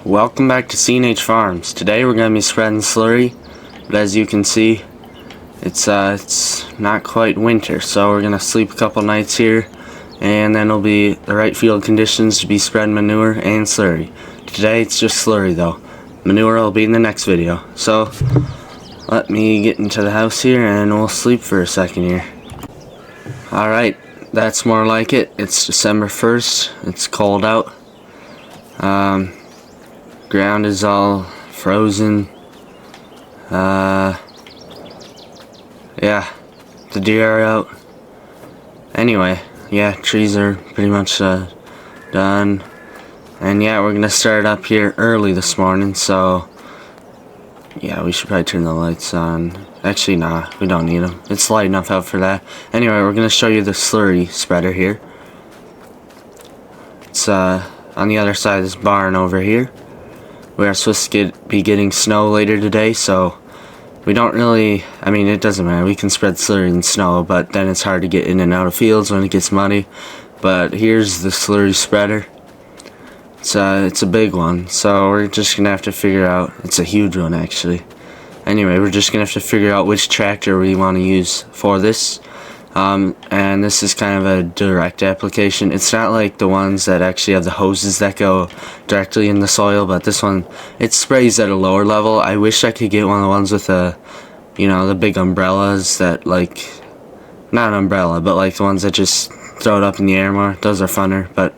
Welcome back to C&H Farms. Today we're going to be spreading slurry, but as you can see, it's not quite winter, so we're going to sleep a couple nights here, and then it'll be the right field conditions to be spreading manure and slurry. Today it's just slurry though. Manure will be in the next video. So let me get into the house here and we'll sleep for a second here. Alright, that's more like it. It's December 1st. It's cold out. Ground is all frozen. Yeah, the deer are out. Anyway, yeah, trees are pretty much done. And yeah, we're gonna start up here early this morning, so yeah, we should probably turn the lights on. Actually, nah, we don't need them. It's light enough out for that. Anyway, we're gonna show you the slurry spreader here. It's on the other side of this barn over here. We are supposed to be getting snow later today, so we don't really, I mean, it doesn't matter. We can spread slurry in snow, but then it's hard to get in and out of fields when it gets muddy. But here's the slurry spreader. It's a big one, so we're just gonna have to figure out, it's a huge one actually. Anyway, we're just gonna have to figure out which tractor we want to use for this. And this is kind of a direct application. It's not like the ones that actually have the hoses that go directly in the soil, but this one, it sprays at a lower level. I wish I could get one of the ones with the, you know, the big umbrellas that, like, not an umbrella, but like the ones that just throw it up in the air more. Those are funner, but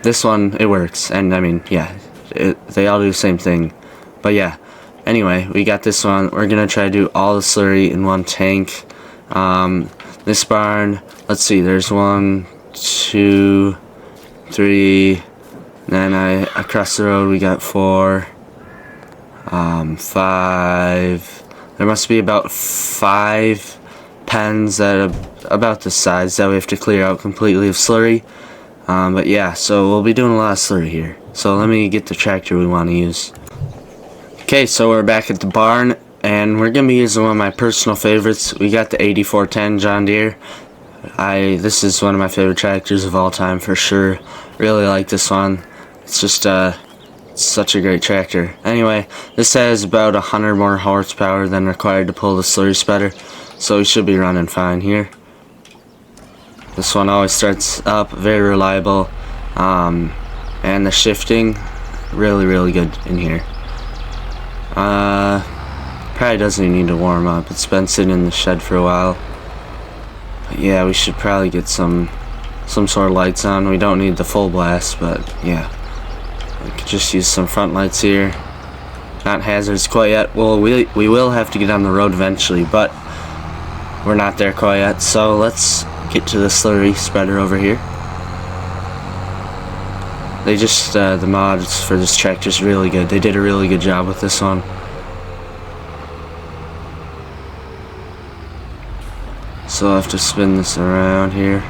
this one, it works. And I mean, yeah, they all do the same thing. But yeah, anyway, we got this one. We're gonna try to do all the slurry in one tank. This barn, let's see, there's 1, 2, 3, then across the road we got 4, 5, there must be about 5 pens that are about the size that we have to clear out completely of slurry. But yeah, so we'll be doing a lot of slurry here. So let me get the tractor we want to use. Okay, so we're back at the barn. And we're going to be using one of my personal favorites. We got the 8410 John Deere. This is one of my favorite tractors of all time for sure. Really like this one. It's just such a great tractor. Anyway, this has about 100 more horsepower than required to pull the slurry spreader. So we should be running fine here. This one always starts up, very reliable. And the shifting, really good in here. Probably doesn't even need to warm up. It's been sitting in the shed for a while. But yeah, we should probably get some sort of lights on. We don't need the full blast, but yeah. We could just use some front lights here. Not hazardous quite yet. Well, we will have to get on the road eventually, but we're not there quite yet. So let's get to the slurry spreader over here. They just, the mods for this tractor is really good. They did a really good job with this one. So I'll have to spin this around here.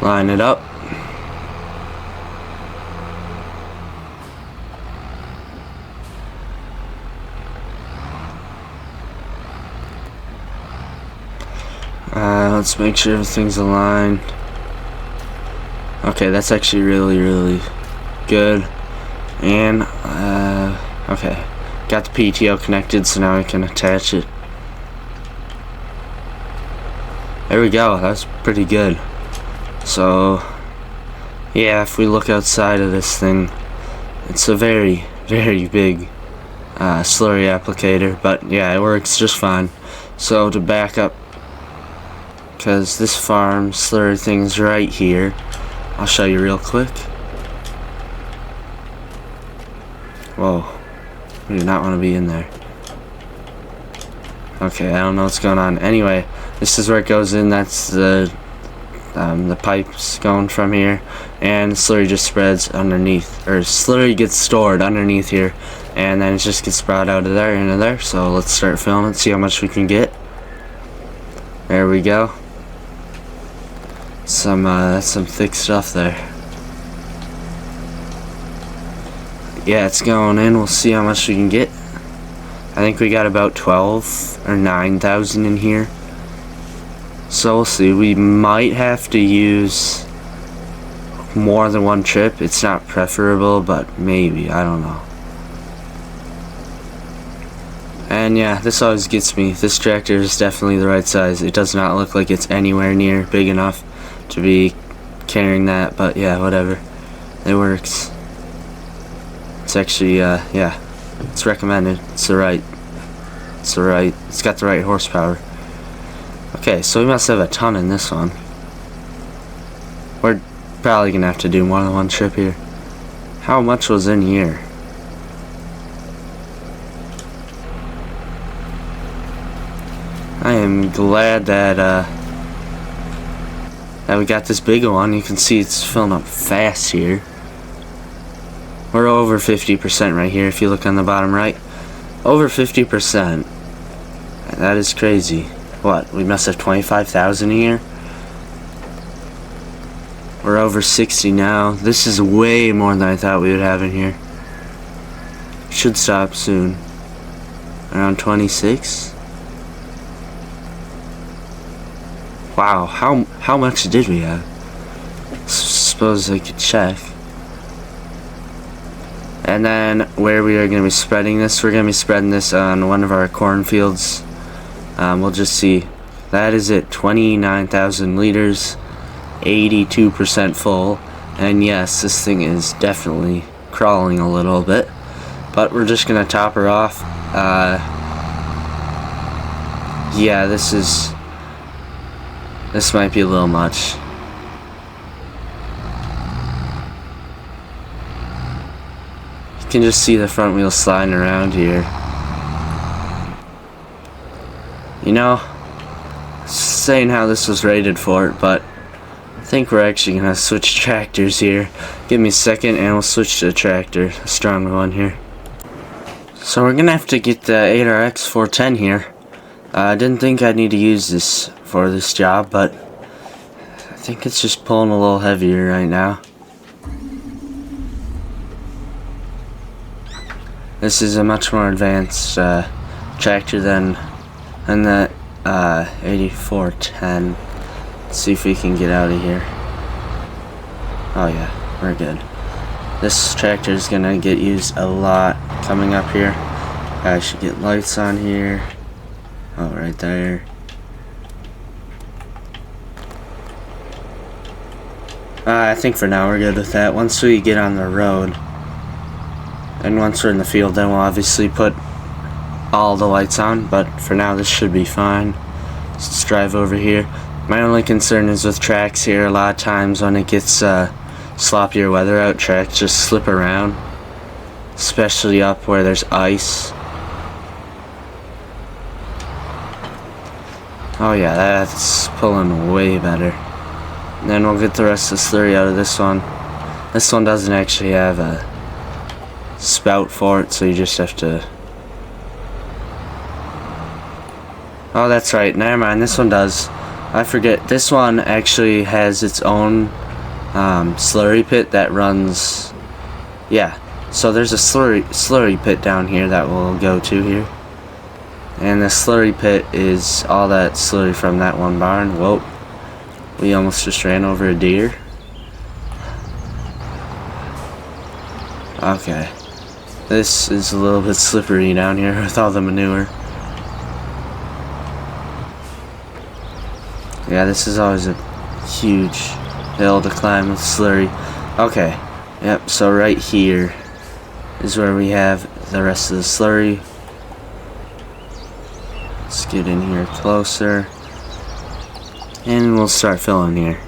Line it up. Let's make sure everything's aligned. Okay, that's actually really good. And okay, got the PTO connected, so now I can attach it. There we go. That's pretty good. So yeah, if we look outside of this thing, it's a very big slurry applicator, but yeah, it works just fine. So to back up, because this farm slurry thing's right here, I'll show you real quick. Whoa, we do not want to be in there. Okay, I don't know what's going on. Anyway, this is where it goes in. That's the pipes going from here, and the slurry just spreads underneath, or slurry gets stored underneath here, and then it just gets brought out of there into there. So let's start filming, see how much we can get. There we go. That's some thick stuff there. Yeah, it's going in. We'll see how much we can get. I think we got about 12 or 9,000 in here. So we'll see. We might have to use more than one trip. It's not preferable, but maybe. I don't know. And yeah, this always gets me. This tractor is definitely the right size. It does not look like it's anywhere near big enough to be carrying that, but yeah, whatever. It works. It's actually, yeah, it's recommended. It's got the right horsepower. Okay, so we must have a ton in this one. We're probably gonna have to do more than one trip here. How much was in here? I am glad that that we got this big one. You can see it's filling up fast here. We're over 50% right here if you look on the bottom right. Over 50%. That is crazy. What? We must have 25,000 a year? We're over 60 now. This is way more than I thought we would have in here. Should stop soon. Around 26? Wow, how much did we have? Suppose I could check. And then where we are going to be spreading this, we're going to be spreading this on one of our cornfields. We'll just see. That is it, 29,000 liters, 82% full. And yes, this thing is definitely crawling a little bit. But we're just going to top her off. Yeah, this might be a little much. You can just see the front wheel sliding around here. You know, saying how this was rated for it, but I think we're actually gonna switch tractors here. Give me a second and we'll switch to a tractor, a strong one here. So we're gonna have to get the 8RX 410 here. I didn't think I'd need to use this for this job, but I think it's just pulling a little heavier right now. This is a much more advanced tractor than the 8410. Let's see if we can get out of here. Oh yeah, we're good. This tractor is gonna get used a lot coming up here. I should get lights on here. Oh, right there. I think for now we're good with that. Once we get on the road and once we're in the field, then we'll obviously put all the lights on, but for now this should be fine. Let's drive over here. My only concern is with tracks here. A lot of times when it gets sloppier weather out, tracks just slip around, especially up where there's ice. Oh yeah, that's pulling way better. And then we'll get the rest of the slurry out of this one. This one doesn't actually have a spout for it, so you just have to... Oh, that's right, never mind, this one does. I forget, this one actually has its own slurry pit that runs... Yeah, so there's a slurry pit down here that we'll go to here. And the slurry pit is all that slurry from that one barn. Whoa, we almost just ran over a deer. Okay, this is a little bit slippery down here with all the manure. Yeah, this is always a huge hill to climb with slurry. Okay, yep, so right here is where we have the rest of the slurry. Let's get in here closer and we'll start filling here.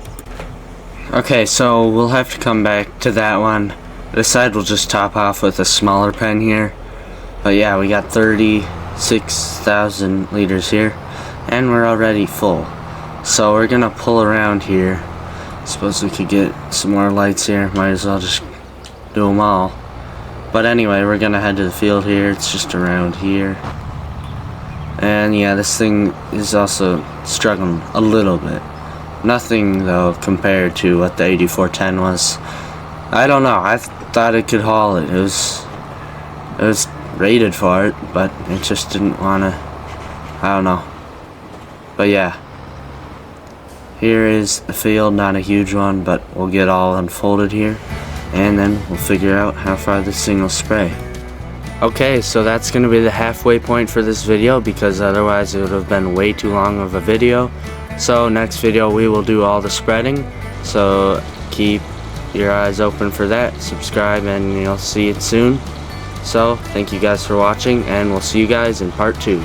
Okay, so we'll have to come back to that one. This side we'll just top off with a smaller pen here. But yeah, we got 36,000 liters here and we're already full. So we're gonna pull around here. Suppose we could get some more lights here. Might as well just do them all. But anyway, we're gonna head to the field here. It's just around here. And yeah, this thing is also struggling a little bit. Nothing though compared to what the 8410 was. I don't know, I thought it could haul it. It was rated for it, but it just didn't wanna, I don't know. But yeah, Here is the field, not a huge one, but we'll get all unfolded here, and then we'll figure out how far this thing will spray. Okay, so that's going to be the halfway point for this video, because otherwise it would have been way too long of a video. So next video we will do all the spreading, so keep your eyes open for that, subscribe, and you'll see it soon. So thank you guys for watching, and we'll see you guys in part 2.